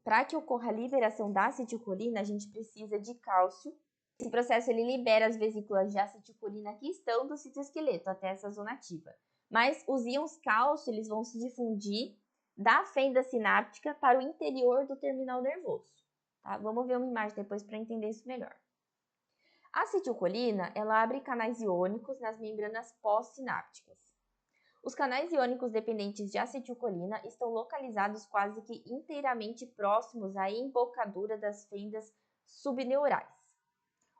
para que ocorra a liberação da acetilcolina, a gente precisa de cálcio. Esse processo ele libera as vesículas de acetilcolina que estão do citoesqueleto até essa zona ativa. Mas os íons cálcio eles vão se difundir da fenda sináptica para o interior do terminal nervoso. Tá? Vamos ver uma imagem depois para entender isso melhor. A acetilcolina ela abre canais iônicos nas membranas pós-sinápticas. Os canais iônicos dependentes de acetilcolina estão localizados quase que inteiramente próximos à embocadura das fendas subneurais,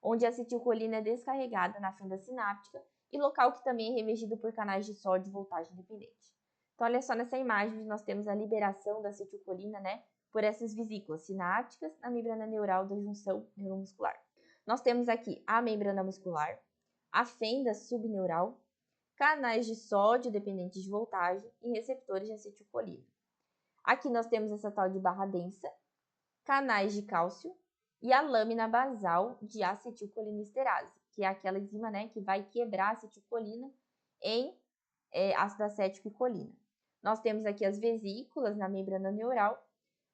onde a acetilcolina é descarregada na fenda sináptica e local que também é revestido por canais de sódio e voltagem dependente. Então, olha só nessa imagem, nós temos a liberação da acetilcolina, né, por essas vesículas sinápticas na membrana neural da junção neuromuscular. Nós temos aqui a membrana muscular, a fenda subneural, canais de sódio dependentes de voltagem e receptores de acetilcolina. Aqui nós temos essa tal de barra densa, canais de cálcio e a lâmina basal de acetilcolinesterase, que é aquela enzima, né, que vai quebrar a acetilcolina em ácido acético e colina. Nós temos aqui as vesículas na membrana neural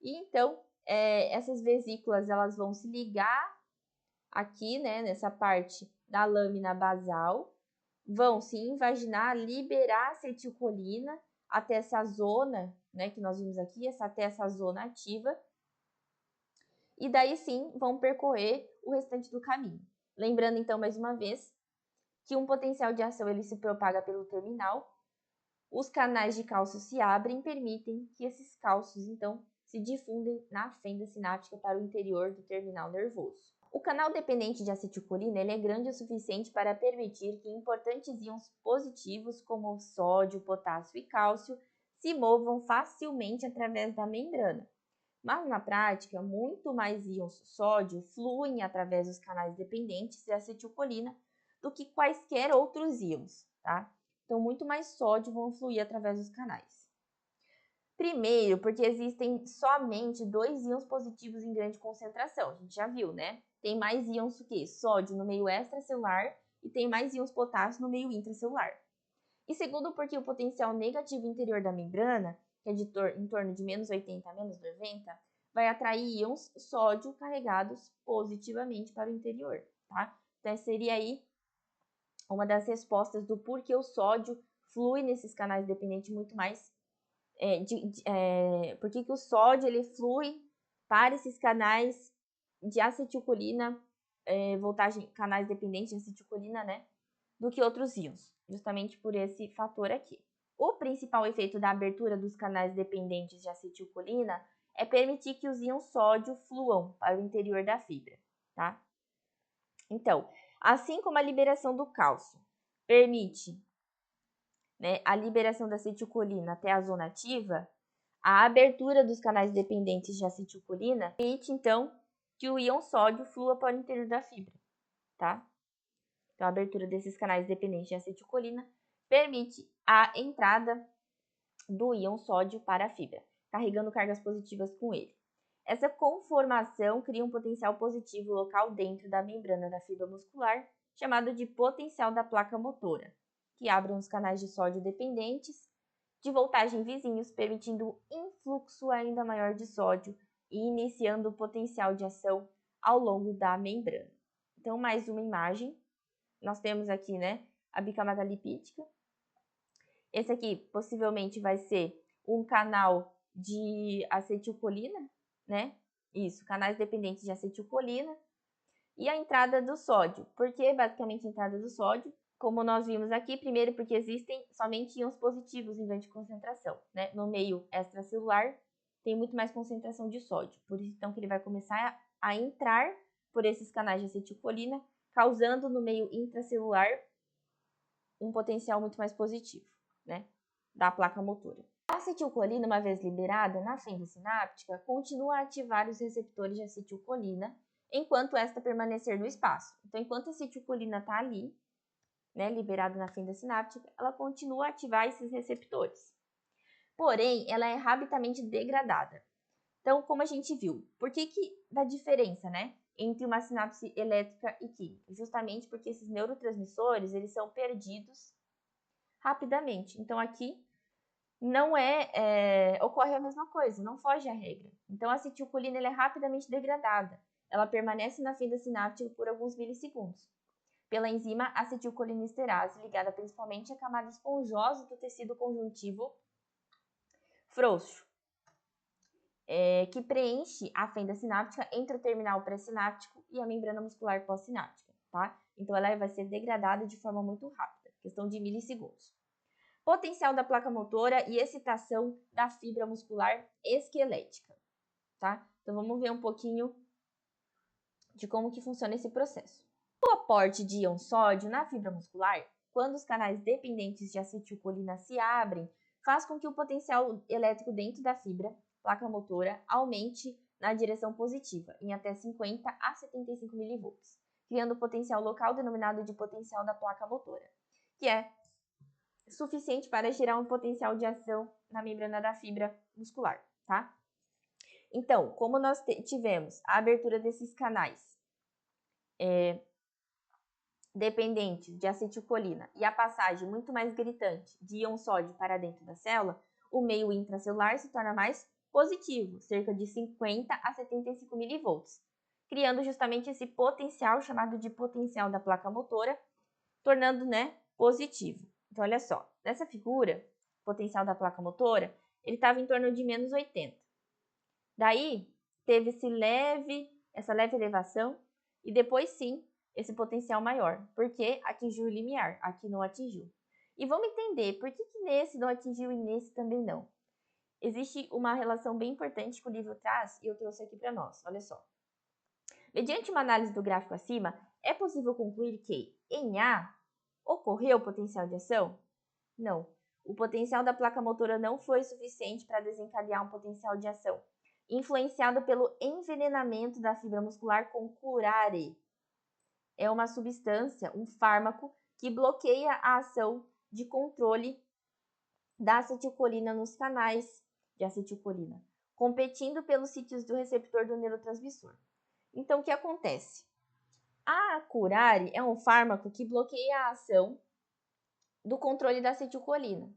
e então essas vesículas elas vão se ligar aqui, né, nessa parte da lâmina basal, vão se invaginar, liberar acetilcolina até essa zona, né, que nós vimos aqui, até essa zona ativa, e daí sim vão percorrer o restante do caminho. Lembrando então mais uma vez que um potencial de ação ele se propaga pelo terminal, os canais de cálcio se abrem e permitem que esses cálcios então se difundem na fenda sináptica para o interior do terminal nervoso. O canal dependente de acetilcolina ele é grande o suficiente para permitir que importantes íons positivos como sódio, potássio e cálcio se movam facilmente através da membrana. Mas na prática, muito mais íons sódio fluem através dos canais dependentes de acetilcolina do que quaisquer outros íons, tá? Então, muito mais sódio vão fluir através dos canais. Primeiro, porque existem somente 2 íons positivos em grande concentração. A gente já viu, né? Tem mais íons do que sódio no meio extracelular e tem mais íons potássio no meio intracelular. E segundo, porque o potencial negativo interior da membrana, que é em torno de menos 80 a menos 90, vai atrair íons sódio carregados positivamente para o interior, tá? Então, essa seria aí uma das respostas do porquê o sódio flui nesses canais dependentes muito mais. Por que o sódio ele flui para esses canais de acetilcolina, voltagem, canais dependentes de acetilcolina, né, do que outros íons, justamente por esse fator aqui. O principal efeito da abertura dos canais dependentes de acetilcolina é permitir que os íons sódio fluam para o interior da fibra, tá? Então, assim como a liberação do cálcio permite, né, a liberação da acetilcolina até a zona ativa, a abertura dos canais dependentes de acetilcolina permite, então, que o íon sódio flua para o interior da fibra, tá? Então, a abertura desses canais dependentes de acetilcolina permite a entrada do íon sódio para a fibra, carregando cargas positivas com ele. Essa conformação cria um potencial positivo local dentro da membrana da fibra muscular, chamado de potencial da placa motora, que abre os canais de sódio dependentes de voltagem vizinhos, permitindo um influxo ainda maior de sódio e iniciando o potencial de ação ao longo da membrana. Então, mais uma imagem. Nós temos aqui, né, a bicamada lipídica. Esse aqui possivelmente vai ser um canal de acetilcolina, né? Isso, canais dependentes de acetilcolina. E a entrada do sódio. Por que basicamente a entrada do sódio? Como nós vimos aqui, primeiro porque existem somente íons positivos em grande concentração, né? No meio extracelular tem muito mais concentração de sódio. Por isso então que ele vai começar a entrar por esses canais de acetilcolina, causando no meio intracelular um potencial muito mais positivo, né, da placa motora. A acetilcolina, uma vez liberada na fenda sináptica, continua a ativar os receptores de acetilcolina enquanto esta permanecer no espaço. Então, enquanto a acetilcolina está ali, né, liberada na fenda sináptica, ela continua a ativar esses receptores. Porém, ela é rapidamente degradada. Então, como a gente viu, por que dá diferença, né, entre uma sinapse elétrica e química? Justamente porque esses neurotransmissores, eles são perdidos rapidamente. Então, aqui, ocorre a mesma coisa, não foge à regra. Então, a acetilcolina ela é rapidamente degradada. Ela permanece na fenda sináptica por alguns milissegundos, pela enzima acetilcolinesterase, ligada principalmente à camada esponjosa do tecido conjuntivo frouxo, que preenche a fenda sináptica entre o terminal pré-sináptico e a membrana muscular pós-sináptica, tá? Então, ela vai ser degradada de forma muito rápida, questão de milissegundos. Potencial da placa motora e excitação da fibra muscular esquelética, tá? Então, vamos ver um pouquinho de como que funciona esse processo. O aporte de íon sódio na fibra muscular, quando os canais dependentes de acetilcolina se abrem, faz com que o potencial elétrico dentro da fibra, placa motora, aumente na direção positiva, em até 50 a 75 mV, criando o potencial local denominado de potencial da placa motora, que é suficiente para gerar um potencial de ação na membrana da fibra muscular, tá? Então, como nós tivemos a abertura desses canais dependentes de acetilcolina e a passagem muito mais gritante de íon sódio para dentro da célula, o meio intracelular se torna mais positivo, cerca de 50 a 75 mV, criando justamente esse potencial chamado de potencial da placa motora, tornando, positivo. Então, olha só, nessa figura, potencial da placa motora, ele estava em torno de menos 80. Daí, teve essa leve elevação e depois, sim, esse potencial maior, porque atingiu o limiar, aqui não atingiu. E vamos entender por que nesse não atingiu e nesse também não. Existe uma relação bem importante que o livro traz e eu trouxe aqui para nós, olha só. Mediante uma análise do gráfico acima, é possível concluir que, em A, ocorreu potencial de ação? Não. O potencial da placa motora não foi suficiente para desencadear um potencial de ação, influenciado pelo envenenamento da fibra muscular com curare. É uma substância, um fármaco, que bloqueia a ação de controle da acetilcolina nos canais de acetilcolina, competindo pelos sítios do receptor do neurotransmissor. Então, o que acontece? A curare é um fármaco que bloqueia a ação do controle da acetilcolina.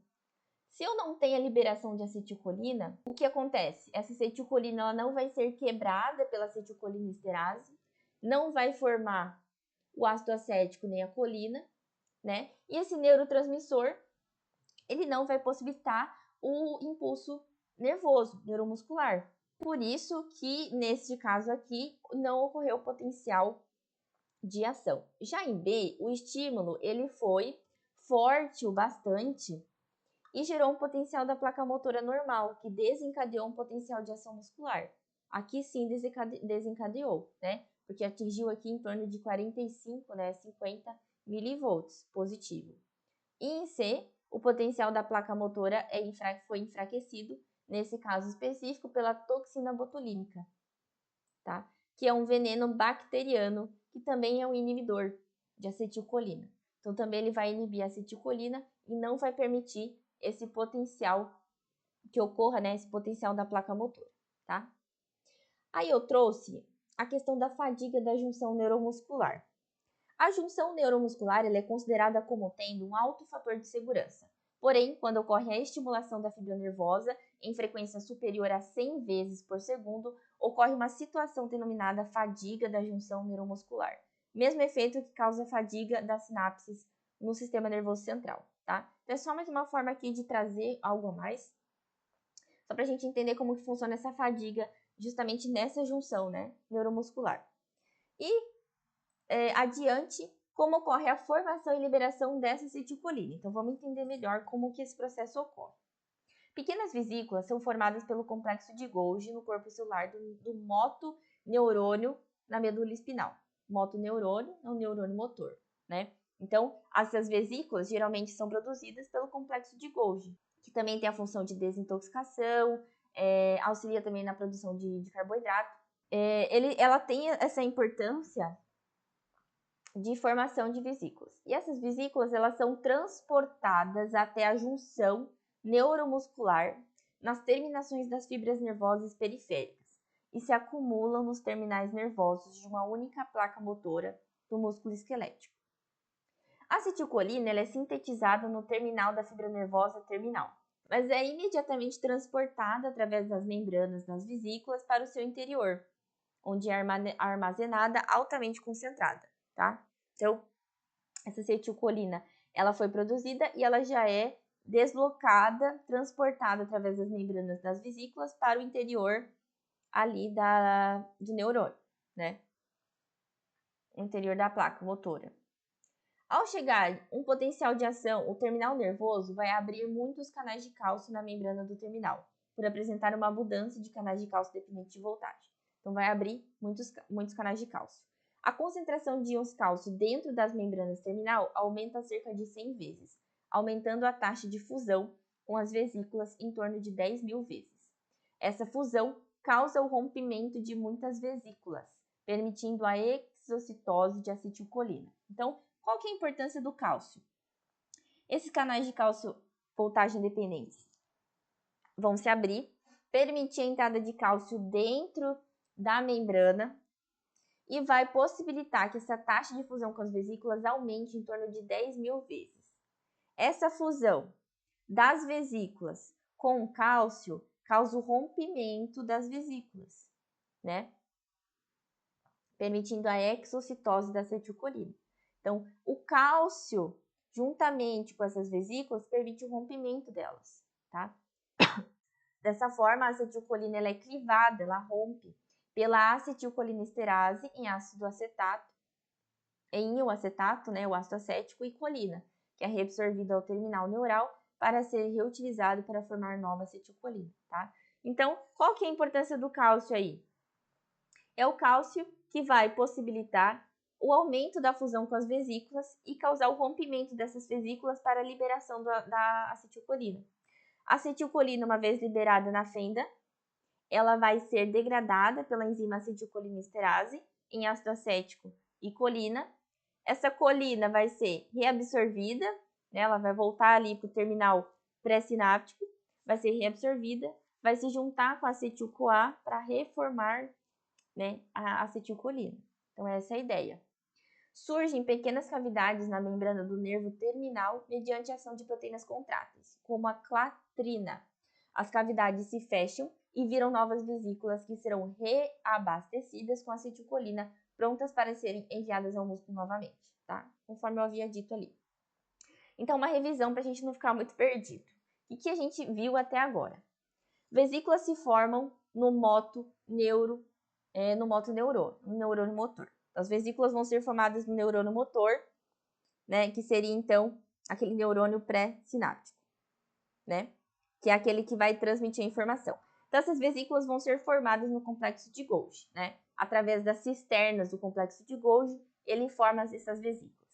Se eu não tenho a liberação de acetilcolina, o que acontece? Essa acetilcolina ela não vai ser quebrada pela acetilcolinesterase, não vai formar o ácido acético nem a colina, né? E esse neurotransmissor, ele não vai possibilitar o impulso nervoso, neuromuscular. Por isso que, neste caso aqui, não ocorreu potencial de ação. Já em B, o estímulo ele foi forte o bastante e gerou um potencial da placa motora normal, que desencadeou um potencial de ação muscular. Aqui sim desencadeou, né? Porque atingiu aqui em torno de 45, 50 milivolts positivo. E em C, o potencial da placa motora foi enfraquecido, nesse caso específico, pela toxina botulínica, tá? Que é um veneno bacteriano que também é um inibidor de acetilcolina. Então, também ele vai inibir a acetilcolina e não vai permitir esse potencial que ocorra, esse potencial da placa motora, tá? Aí eu trouxe a questão da fadiga da junção neuromuscular. A junção neuromuscular ela é considerada como tendo um alto fator de segurança. Porém, quando ocorre a estimulação da fibra nervosa em frequência superior a 100 vezes por segundo, ocorre uma situação denominada fadiga da junção neuromuscular. Mesmo efeito que causa fadiga das sinapses no sistema nervoso central, tá? Então, é só mais uma forma aqui de trazer algo a mais, só para a gente entender como que funciona essa fadiga justamente nessa junção, neuromuscular. E adiante, como ocorre a formação e liberação dessa acetilcolina. Então, vamos entender melhor como que esse processo ocorre. Pequenas vesículas são formadas pelo complexo de Golgi no corpo celular do motoneurônio na medula espinal. Motoneurônio é um neurônio motor, né? Então, essas vesículas geralmente são produzidas pelo complexo de Golgi, que também tem a função de desintoxicação, auxilia também na produção de carboidrato. Ela tem essa importância de formação de vesículas. E essas vesículas elas são transportadas até a junção neuromuscular nas terminações das fibras nervosas periféricas e se acumulam nos terminais nervosos de uma única placa motora do músculo esquelético. A acetilcolina ela é sintetizada no terminal da fibra nervosa terminal. mas é imediatamente transportada através das membranas das vesículas para o seu interior, onde é armazenada altamente concentrada, tá? Então, essa acetilcolina, ela foi produzida e ela já é deslocada, transportada através das membranas das vesículas para o interior ali do neurônio, né? O interior da placa motora. Ao chegar um potencial de ação, o terminal nervoso vai abrir muitos canais de cálcio na membrana do terminal, por apresentar uma abundância de canais de cálcio dependente de voltagem. Então, vai abrir muitos canais de cálcio. A concentração de íons cálcio dentro das membranas terminal aumenta cerca de 100 vezes, aumentando a taxa de fusão com as vesículas em torno de 10.000 vezes. Essa fusão causa o rompimento de muitas vesículas, permitindo a exocitose de acetilcolina. Então, qual que é a importância do cálcio? Esses canais de cálcio voltagem dependentes vão se abrir, permitir a entrada de cálcio dentro da membrana e vai possibilitar que essa taxa de fusão com as vesículas aumente em torno de 10.000 vezes. Essa fusão das vesículas com o cálcio causa o rompimento das vesículas, né? Permitindo a exocitose da acetilcolina. Então, o cálcio, juntamente com essas vesículas, permite o rompimento delas, tá? Dessa forma, a acetilcolina ela é clivada, ela rompe pela acetilcolinesterase em ácido acetato, em o acetato, né, o ácido acético e colina, que é reabsorvido ao terminal neural para ser reutilizado para formar nova acetilcolina, tá? Então, qual que é a importância do cálcio aí? É o cálcio que vai possibilitar o aumento da fusão com as vesículas e causar o rompimento dessas vesículas para a liberação da acetilcolina. A acetilcolina, uma vez liberada na fenda, ela vai ser degradada pela enzima acetilcolinesterase em ácido acético e colina. Essa colina vai ser reabsorvida, né, ela vai voltar ali para o terminal pré-sináptico, vai ser reabsorvida, vai se juntar com a acetil-CoA para reformar, né, a acetilcolina. Então, essa é a ideia. Surgem pequenas cavidades na membrana do nervo terminal mediante a ação de proteínas contráteis, como a clatrina. As cavidades se fecham e viram novas vesículas que serão reabastecidas com acetilcolina, prontas para serem enviadas ao músculo novamente, tá? Conforme eu havia dito ali. Então, uma revisão para a gente não ficar muito perdido. O que a gente viu até agora? Vesículas se formam no motoneurônio, no neurônio motor. As vesículas vão ser formadas no neurônio motor, né, que seria então aquele neurônio pré-sináptico, né, que é aquele que vai transmitir a informação. Então, essas vesículas vão ser formadas no complexo de Golgi, né, através das cisternas do complexo de Golgi, ele forma essas vesículas.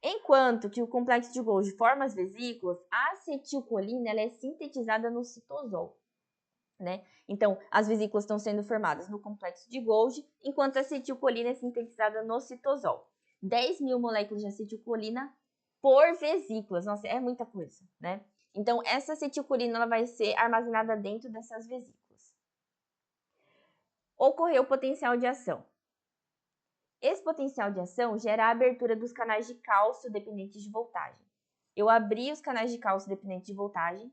Enquanto que o complexo de Golgi forma as vesículas, a acetilcolina ela é sintetizada no citosol, né? Então, as vesículas estão sendo formadas no complexo de Golgi, enquanto a acetilcolina é sintetizada no citosol. 10.000 moléculas de acetilcolina por vesículas. Nossa, é muita coisa, né? Então, essa acetilcolina ela vai ser armazenada dentro dessas vesículas. Ocorreu o potencial de ação. Esse potencial de ação gera a abertura dos canais de cálcio dependentes de voltagem. Eu abri os canais de cálcio dependentes de voltagem,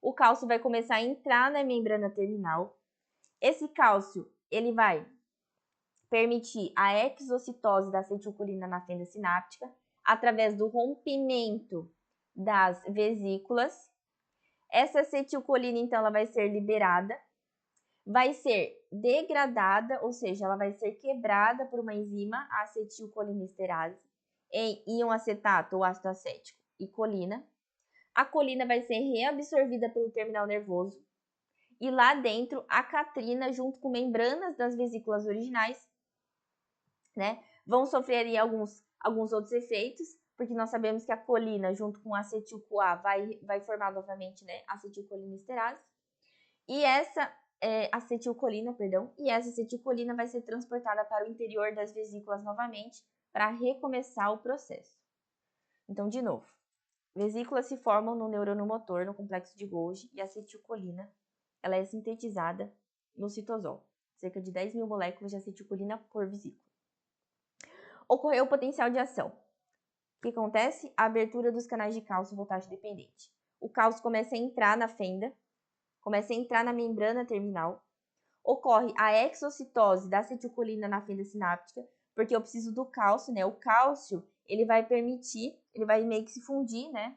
o cálcio vai começar a entrar na membrana terminal. Esse cálcio, ele vai permitir a exocitose da acetilcolina na fenda sináptica através do rompimento das vesículas. Essa acetilcolina, então, ela vai ser liberada, vai ser degradada, ou seja, ela vai ser quebrada por uma enzima, a acetilcolinesterase, em íon acetato ou ácido acético e colina. A colina vai ser reabsorvida pelo terminal nervoso e lá dentro a catrina, junto com membranas das vesículas originais, né, vão sofrer aí alguns outros efeitos, porque nós sabemos que a colina, junto com a acetil-CoA, vai formar novamente, né, acetilcolinesterase. E essa acetilcolina vai ser transportada para o interior das vesículas novamente para recomeçar o processo. Então, de novo, vesículas se formam no neurônio motor, no complexo de Golgi, e a acetilcolina ela é sintetizada no citosol, cerca de 10.000 moléculas de acetilcolina por vesícula. Ocorreu o potencial de ação. O que acontece? A abertura dos canais de cálcio voltagem dependente. o cálcio começa a entrar na fenda, começa a entrar na membrana terminal, ocorre a exocitose da acetilcolina na fenda sináptica, porque eu preciso do cálcio, né? O cálcio, ele vai permitir, ele vai meio que se fundir, né?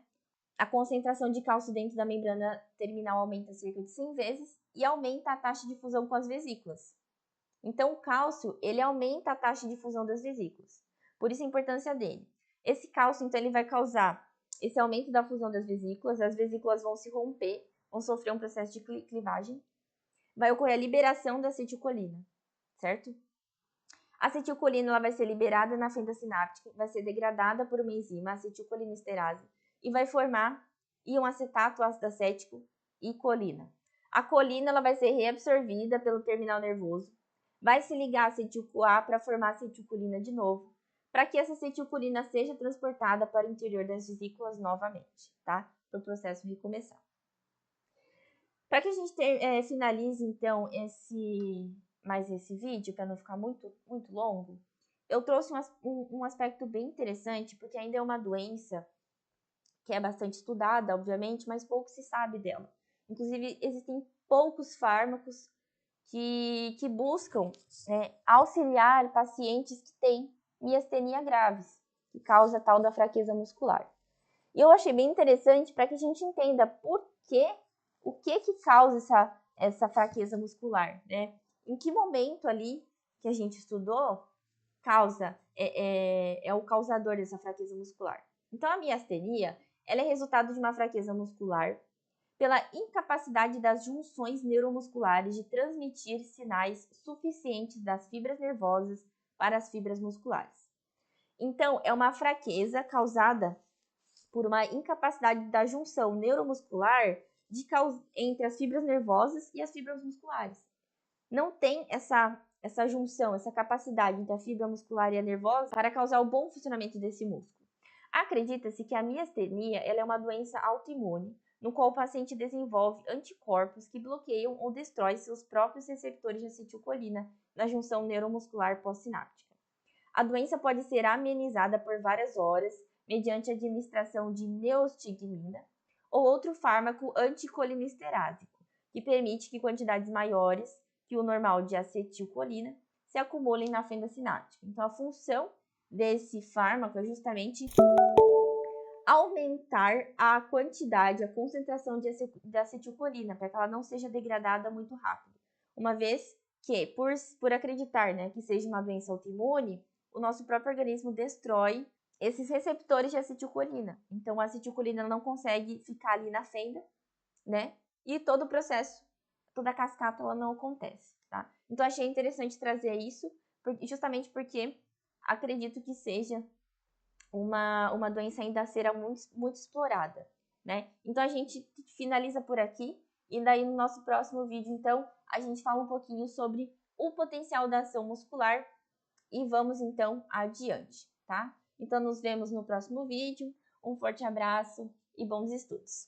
A concentração de cálcio dentro da membrana terminal aumenta cerca de 100 vezes e aumenta a taxa de fusão com as vesículas. Então, o cálcio, ele aumenta a taxa de fusão das vesículas. Por isso a importância dele. Esse cálcio, então, ele vai causar esse aumento da fusão das vesículas, as vesículas vão se romper, vão sofrer um processo de clivagem, vai ocorrer a liberação da acetilcolina, certo? A acetilcolina ela vai ser liberada na fenda sináptica, vai ser degradada por uma enzima, acetilcolinesterase, e vai formar íon acetato, ácido acético e colina. A colina ela vai ser reabsorvida pelo terminal nervoso, vai se ligar a acetil-CoA para formar acetilcolina de novo, para que essa acetilcolina seja transportada para o interior das vesículas novamente, tá? Para o processo recomeçar. Para que a gente finalize, então, esse vídeo, para não ficar muito longo, eu trouxe um aspecto bem interessante, porque ainda é uma doença que é bastante estudada, obviamente, mas pouco se sabe dela. Inclusive, existem poucos fármacos que buscam auxiliar pacientes que têm miastenia graves, que causa tal da fraqueza muscular. E eu achei bem interessante para que a gente entenda o que causa essa fraqueza muscular, né? Em que momento ali que a gente estudou é o causador dessa fraqueza muscular. Então, a miastenia ela é resultado de uma fraqueza muscular pela incapacidade das junções neuromusculares de transmitir sinais suficientes das fibras nervosas para as fibras musculares. Então, é uma fraqueza causada por uma incapacidade da junção neuromuscular entre as fibras nervosas e as fibras musculares. Não tem essa junção, essa capacidade entre a fibra muscular e a nervosa para causar o bom funcionamento desse músculo. Acredita-se que a miastenia ela é uma doença autoimune, no qual o paciente desenvolve anticorpos que bloqueiam ou destroem seus próprios receptores de acetilcolina na junção neuromuscular pós-sináptica. A doença pode ser amenizada por várias horas mediante a administração de neostigmina ou outro fármaco anticolinesterásico, que permite que quantidades maiores que o normal de acetilcolina se acumulem na fenda sináptica. Então, a função desse fármaco é justamente aumentar a quantidade, a concentração de acetilcolina, para que ela não seja degradada muito rápido. Uma vez que, por acreditar, né, que seja uma doença autoimune, o nosso próprio organismo destrói esses receptores de acetilcolina. Então, a acetilcolina não consegue ficar ali na fenda, né? E todo o processo, toda a cascata, ela não acontece, tá? Então, achei interessante trazer isso, justamente porque acredito que seja uma doença ainda a ser muito explorada, né? Então, a gente finaliza por aqui e daí no nosso próximo vídeo, então, a gente fala um pouquinho sobre o potencial da ação muscular e vamos, então, adiante, tá? Então, nos vemos no próximo vídeo. Um forte abraço e bons estudos!